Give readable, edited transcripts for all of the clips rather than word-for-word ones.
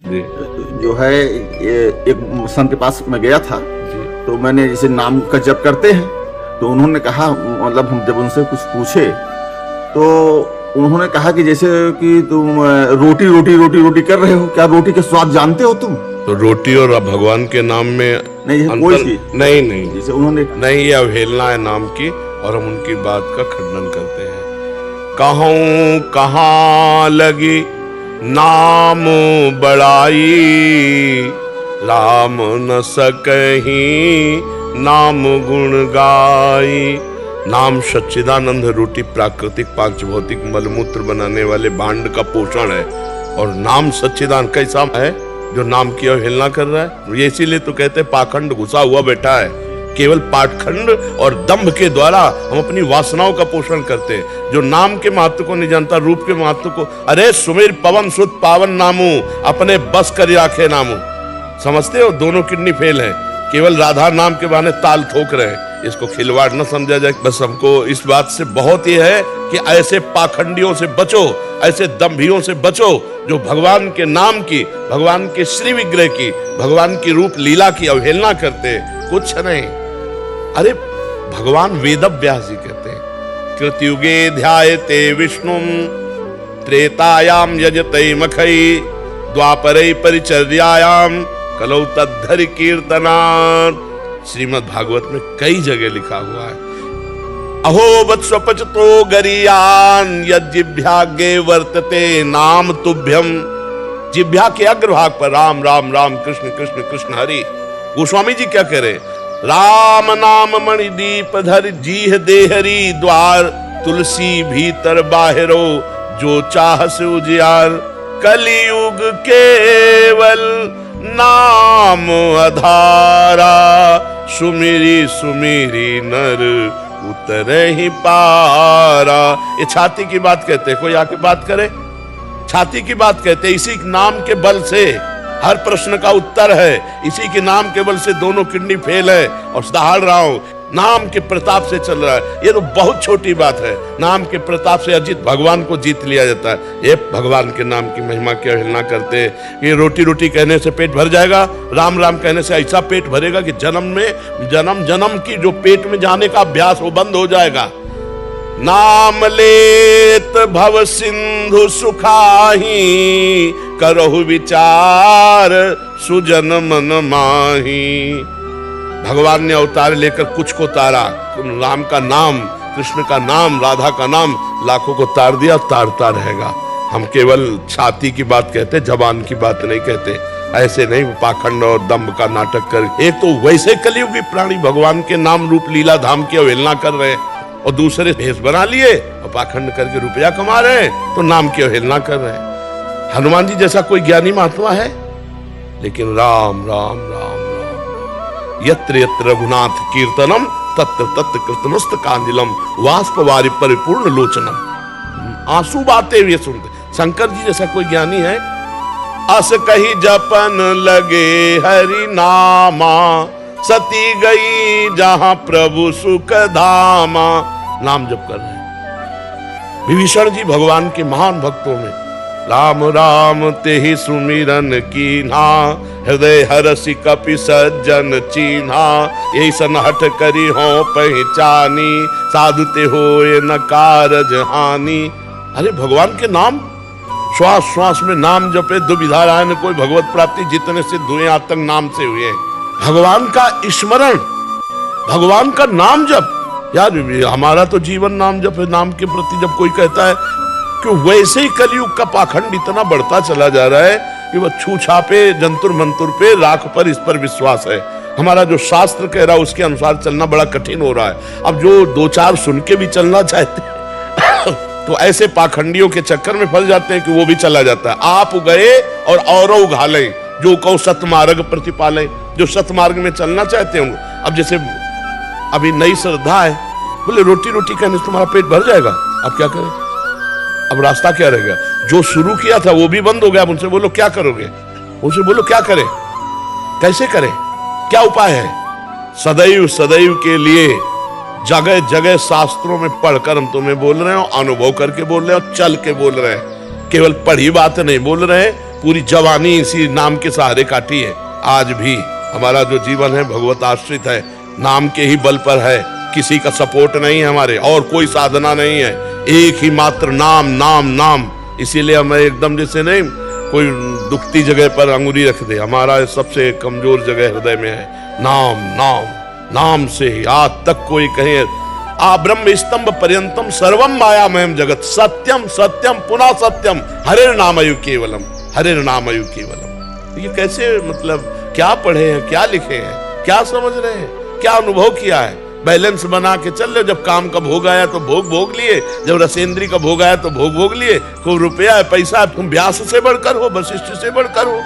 जी जो है एक संत के पास मैं गया था, जी तो मैंने जैसे नाम का जप करते हैं, तो उन्होंने कहा, मतलब हम जब उनसे कुछ पूछे तो उन्होंने कहा कि जैसे कि तुम रोटी रोटी रोटी रोटी कर रहे हो, क्या रोटी के स्वाद जानते हो तुम? तो रोटी और भगवान के नाम में नहीं, जैसे कोई चीज नहीं नहीं जैसे उन्होंने नहीं, ये अवहेलना है नाम की, और हम उनकी बात का खंडन करते हैं। कहूँ कहाँ लगी नाम बड़ाई, राम न सकहीं नाम गुण गाई। नाम सच्चिदानंद रोटी, प्राकृतिक पांच भौतिक मलमूत्र बनाने वाले भांड का पोषण है, और नाम सच्चिदानंद कैसा है जो नाम की अवहेलना कर रहा है? ये इसीलिए तो कहते हैं पाखंड घुसा हुआ बैठा है। केवल पाखंड और दंभ के द्वारा हम अपनी वासनाओं का पोषण करते हैं। जो नाम के महत्व को नहीं जानता, रूप के महत्व को, अरे सुमिर पवन सुत पावन नामू, अपने बस कर राखे नामू। समझते हो, दोनों किडनी फेल है, केवल राधा नाम के बहाने ताल ठोक रहे हैं। इसको खिलवाड़ न समझा जाए। बस हमको इस बात से बहुत ही है कि ऐसे पाखंडियों से बचो, ऐसे दंभियों से बचो जो भगवान के नाम की, भगवान के श्री विग्रह की, भगवान की रूप लीला की अवहेलना करते। कुछ नहीं, अरे भगवान वेद व्यास जी कहते हैं, कृतयुगे ध्यायते विष्णुम, त्रेतायाम यजते मखई, द्वापरे परिचर्यायाम, कलौ तद्धरि कीर्तनात्। श्रीमद् भागवत में कई जगह लिखा हुआ है। अहो वत्स्वपचतो गरियान यज्जिभ्यागे वर्तते नाम तुभ्यम। जिभ्या के अग्रभाग पर राम राम राम, कृष्ण कृष्ण कृष्ण हरि। गोस्वामी जी क्या कह रहे? राम नाम मणिदीप धर जीह देहरी द्वार, तुलसी भीतर बाहरो जो चाह से उजियार। कलियुग केवल नाम आधारा, सुमिरी सुमिरी नर उतरे ही पारा। ये छाती की बात कहते हैं, कोई आके बात करे? छाती की बात कहते हैं। इसी नाम के बल से हर प्रश्न का उत्तर है, इसी के नाम के बल से दोनों किडनी फेल है और दहाड़ रहा हूं, नाम के प्रताप से चल रहा है। ये तो बहुत छोटी बात है। नाम के प्रताप से अजित भगवान को जीत लिया जाता है। ये भगवान के नाम की महिमा की अवहेलना करते हैं। ये रोटी रोटी कहने से पेट भर जाएगा, राम राम कहने से ऐसा पेट भरेगा कि जन्म में जन्म जन्म की जो पेट में जाने का अभ्यास वो बंद हो जाएगा। नाम लेत भव सिंधु सुखाही, करहु विचार सुजन मन माही। भगवान ने अवतार लेकर कुछ को तारा, राम का नाम, कृष्ण का नाम, राधा का नाम लाखों को तार दिया, तारता रहेगा। हम केवल छाती की बात कहते, जबान की बात नहीं कहते। ऐसे नहीं पाखंड और दंभ का नाटक कर। एक तो वैसे कलियुगी प्राणी भगवान के नाम रूप लीला धाम की अवहेलना कर रहे हैं, और दूसरे भेष बना लिए और पाखंड करके रुपया कमा रहे हैं, तो नाम की अवहेलना कर रहे हैं। हनुमान जी जैसा कोई ज्ञानी महात्मा है? लेकिन राम राम राम यत्र यत्र रघुनाथ कीर्तनम, तत्र तत्र कृतमस्त कांदिलम, वाष्पवारि परिपूर्ण लोचनम। आंसू बहाते हुए सुनते। शंकर जी जैसा कोई ज्ञानी है? अस कही जपन लगे हरि नामा, सती गई जहां प्रभु सुख धामा। नाम जप कर रहे हैं। विभीषण जी भगवान के महान भक्तों में, राम राम तेहि सुमिरन कीन्हा, हृदय हरसि कपि सज्जन चीन्हा। ऐसन हठ करी हो पहचानी, साधु ते होए न कारज हानि। अरे भगवान के नाम, श्वास श्वास में नाम जपे, दुविधा राय न कोई भगवत प्राप्ति। जितने सिद्ध हुए आज तक नाम से हुए। भगवान का स्मरण, भगवान का नाम जप। यार हमारा तो जीवन नाम जप है। नाम के प्रति जब कोई कहता है कि वैसे ही कलयुग का पाखंड इतना बढ़ता चला जा रहा है कि वह छू छापे, जंतुर मंतुर पे, राख पर, इस पर विश्वास है। हमारा जो शास्त्र कह रहा है उसके अनुसार चलना बड़ा कठिन हो रहा है। अब जो दो चार सुन के भी चलना चाहते हैं तो ऐसे पाखंडियों के चक्कर में फंस जाते हैं कि वो भी चला जाता है। आप गए और औरों उघाले, जो कहो सतमार्ग प्रतिपाले। जो सतमार्ग में चलना चाहते हैं, अब जैसे अभी नई श्रद्धा है, बोले रोटी रोटी कहने से तुम्हारा पेट भर जाएगा, अब क्या करें? अब रास्ता क्या रहेगा? जो शुरू किया था वो भी बंद हो गया। अब उनसे बोलो क्या करोगे? उनसे बोलो क्या करें, कैसे करें, क्या उपाय है? सदैव सदैव के लिए जगह जगह शास्त्रों में पढ़कर हम तुम्हें बोल रहे हो, अनुभव करके बोल रहे हो, चल के बोल रहे हैं। केवल पढ़ी बात नहीं बोल रहे हैं, पूरी जवानी इसी नाम के सहारे काटी है। आज भी हमारा जो जीवन है भगवत आश्रित है, नाम के ही बल पर है, किसी का सपोर्ट नहीं है हमारे, और कोई साधना नहीं है, एक ही मात्र नाम नाम नाम। इसीलिए हमें एकदम जैसे नहीं कोई दुखती जगह पर अंगुली रख दे, हमारा सबसे कमजोर जगह हृदय में है। नाम नाम नाम से ही आज तक कोई कहे आ ब्रह्म स्तंभ पर्यंतम सर्वम मायामयम जगत सत्यम सत्यम पुनः सत्यम हरे नामयु केवलम हरे नामयु केवलम। ये कैसे, मतलब क्या पढ़े हैं, क्या लिखे हैं, क्या समझ रहे हैं, क्या अनुभव किया है? बैलेंस बना के चल रहे, जब काम का भोग आया तो भोग भोग लिए, जब रसेंद्री का भोग आया तो भोग भोग लिए। कोई रुपया है, पैसा है, तुम व्यास से बढ़कर हो, वशिष्ठ से बढ़कर हो,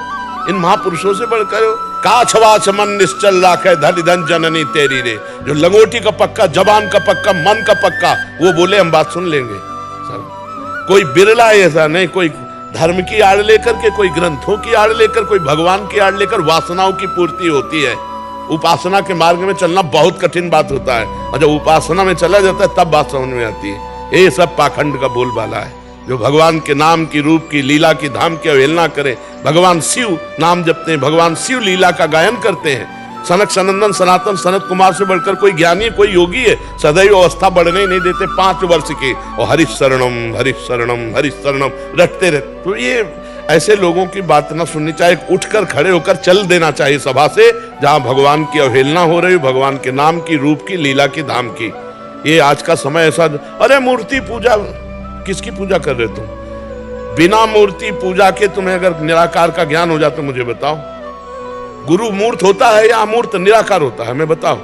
इन महापुरुषों से बढ़कर हो। काछ वाछ मन निश्चल राखे धन धन जननी तेरी रे। जो लंगोटी का पक्का, जबान का पक्का, मन का पक्का, वो बोले हम बात सुन लेंगे। सब कोई बिरला ऐसा नहीं, कोई धर्म की आड़ लेकर के, कोई ग्रंथों की आड़ लेकर, कोई भगवान की आड़ लेकर वासनाओं की पूर्ति होती है। उपासना के मार्ग में चलना बहुत कठिन बात होता है, और जब उपासना में चला जाता है तब बात समझ में आती है। ये सब पाखंड का बोलबाला है। जो भगवान के नाम की, रूप की, लीला की, धाम की अवहेलना करे। भगवान शिव नाम जपते हैं, भगवान शिव लीला का गायन करते हैं। सनक सनंदन सनातन सनत कुमार से बढ़कर कोई ज्ञानी, कोई योगी है, सदैव अवस्था बढ़ने नहीं देते 5 वर्ष की, और हरिश शरणम हरिश शरणम हरिश शरणम रटते रहते। तो ये ऐसे लोगों की बात ना सुननी चाहिए, उठकर खड़े होकर चल देना चाहिए सभा से, जहां भगवान की अवहेलना हो रही, भगवान के नाम की, रूप की, लीला की, धाम की। ये आज का समय ऐसा, अरे मूर्ति पूजा, किसकी पूजा कर रहे तुम? बिना मूर्ति पूजा के तुम्हें अगर निराकार का ज्ञान हो जाता तो मुझे बताओ। गुरु मूर्त होता है या अमूर्त, निराकार होता है? मैं बताओ,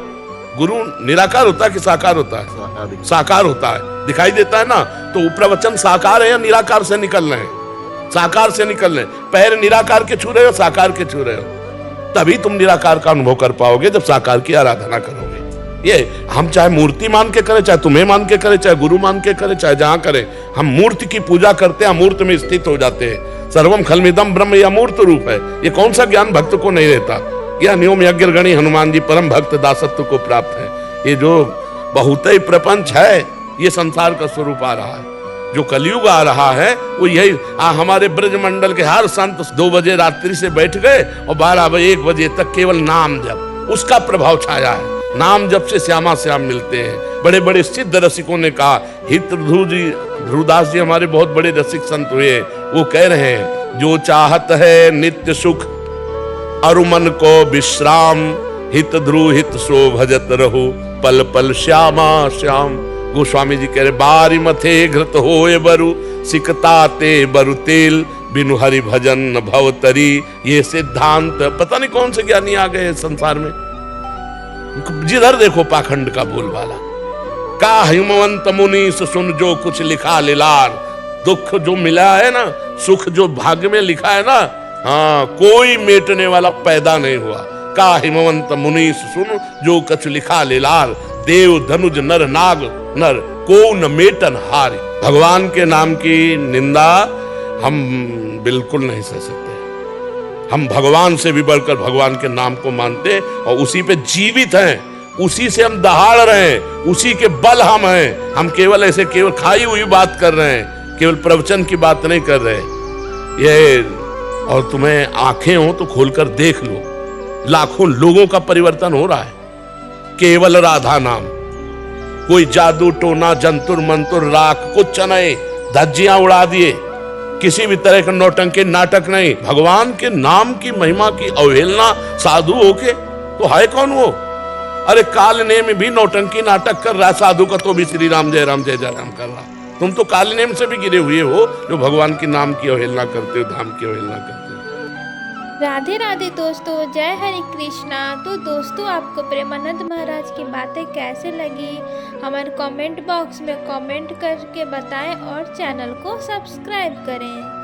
गुरु निराकार होता है कि साकार होता है? साकार होता है, दिखाई देता है ना। तो प्रवचन साकार है या निराकार से निकल रहे हैं? साकार से निकल रहे हैं। पैर निराकार के छू रहे हो, साकार के छू रहे हो, तभी तुम निराकार का अनुभव कर पाओगे जब साकार की आराधना करोगे। ये हम चाहे मूर्ति मान के करें, चाहे तुम्हें मान के करें, चाहे गुरु मान के करें, चाहे जहां करें, हम मूर्ति की पूजा करते हैं, अमूर्त में स्थित हो जाते हैं। सर्वम खलमिदम ब्रह्म, ये अमूर्त रूप है। ये कौन सा ज्ञान भक्त को नहीं रहता? यह नियम यज्ञ गणी हनुमान जी परम भक्त दासत्व को प्राप्त है। ये जो बहुत ही प्रपंच है, ये संसार का स्वरूप आ रहा है। जो कलयुग आ रहा है वो यही। हमारे ब्रज मंडल के हर संत 2 बजे रात्रि से बैठ गए और 12 बजे 1 बजे तक केवल नाम जप, उसका प्रभाव छाया है। नाम जप से श्यामा श्याम मिलते हैं। बड़े बड़े सिद्ध रसिकों ने कहा, हित ध्रुवदास जी हमारे बहुत बड़े रसिक संत हुए, वो कह रहे हैं, जो चाहत है नित्य सुख अरु मन को विश्राम, हित ध्रुव हित सो भजत रहो पल पल श्यामा श्याम। गोस्वामी जी कह रहे, बारी मथे घृत होए बरु सिकताते बरु तेल, बिनु हरि भजन भवतरी। ये सिद्धांत पता नहीं कौन से ज्ञानी आ गए संसार में, जिधर देखो पाखंड का बोलबाला। का हिमवंत मुनि सुन जो कुछ लिखा लीलार। दुख जो मिला है ना, सुख जो भाग्य में लिखा है ना, हाँ, कोई मेटने वाला पैदा नहीं हुआ। का हिमवंत मुनि सुन जो कुछ लिखा लीलार, देव धनुज नर नाग नर को न मेटन हारी। भगवान के नाम की निंदा हम बिल्कुल नहीं सह सकते। हम भगवान से भी बढ़कर भगवान के नाम को मानते और उसी पे जीवित हैं, उसी से हम दहाड़ रहे हैं, उसी के बल हम हैं। हम केवल ऐसे केवल खाई हुई बात कर रहे हैं, केवल प्रवचन की बात नहीं कर रहे। ये, और तुम्हें आंखें हो तो खोलकर देख लो, लाखों लोगों का परिवर्तन हो रहा है केवल राधा नाम। कोई जादू टोना जंतुर मंतुर राख कुछ नहीं, धज्जियां उड़ा दिए, किसी भी तरह का नौटंकी नाटक नहीं। भगवान के नाम की महिमा की अवहेलना साधु होके तो है कौन वो? अरे कालने में भी नौटंकी नाटक कर रहा है साधु का, तो भी श्री राम जय राम कर रहा। तुम तो कालनेम से भी गिरे हुए हो जो भगवान के नाम की अवहेलना करते हो, धाम की अवहेलना करते हो। राधे राधे दोस्तों, जय हरि कृष्णा। तो दोस्तों, आपको प्रेमानंद महाराज की बातें कैसे लगी हमारे कमेंट बॉक्स में कमेंट करके बताएं और चैनल को सब्सक्राइब करें।